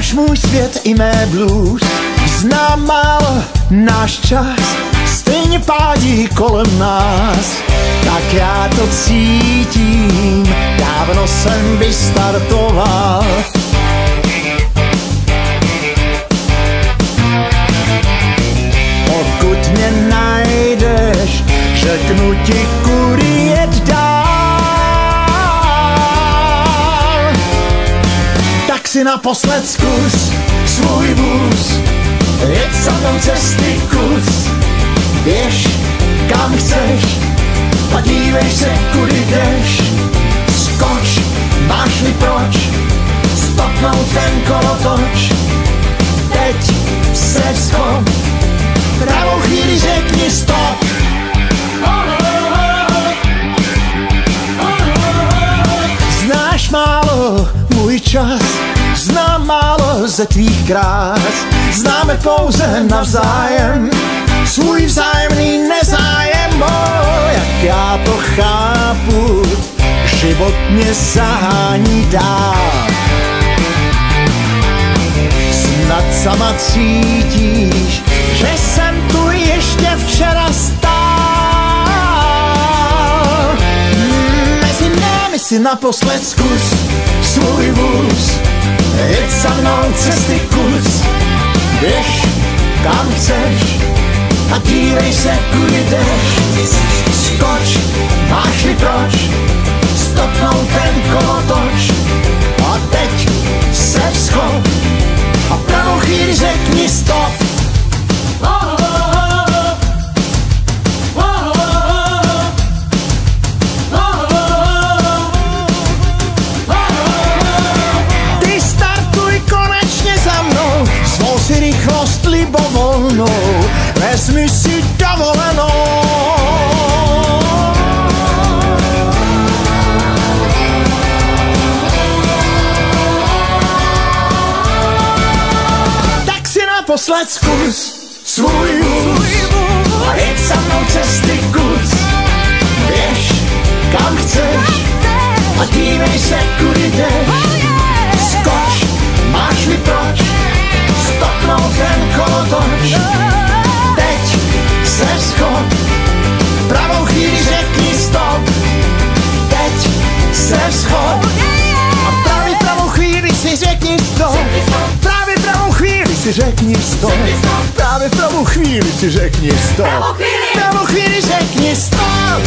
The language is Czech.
Znáš můj svět i mé blues, znám málo náš čas, stejně pádí kolem nás. Tak já to cítím, dávno jsem vystartoval. Pokud mě najdeš, řeknu ti, kudy jet dál. Tak si naposled zkus svůj vůz, jeď za mnou cesty kus. Běž kam chceš a dívej se, kudy jdeš. Skoč, máš-li proč stopnout ten kolotoč. Teď se schop, pravou chvíli řekni stop. Znáš málo můj čas, znám málo ze tvých krás. Známe pouze navzájem svůj vzájemný nezájem. Jak já to chápu, život mě sahání dál. Snad sama cítíš, že jsem tu ještě včera stál. Mezi námi si naposled zkus svůj vůz, jeď za mnou cesty kus. Běž kam chceš a dívej se, kudy jdeš. Skoč, máš-li proč stopnout ten kolotoč. A teď se vzchop a pravou chvíli řekni stop. Ty startuj konečně za mnou, svou si rychlost libovolnou, vezmi si dovolenou. Naposled zkus svůj vůz a jeď za mnou cesty kus. Běž kam chceš a dívej se, kudy jdeš. Skoč, máš-li proč stopnout ten kolotoč. Teď se schop, pravou chvíli řekni stop. Teď se schop a pravou chvíli si řekni stop. Právě pravou chvíli si řekni stop. Právě pravou chvíli si řekni stop. Pravou chvíli řekni stop.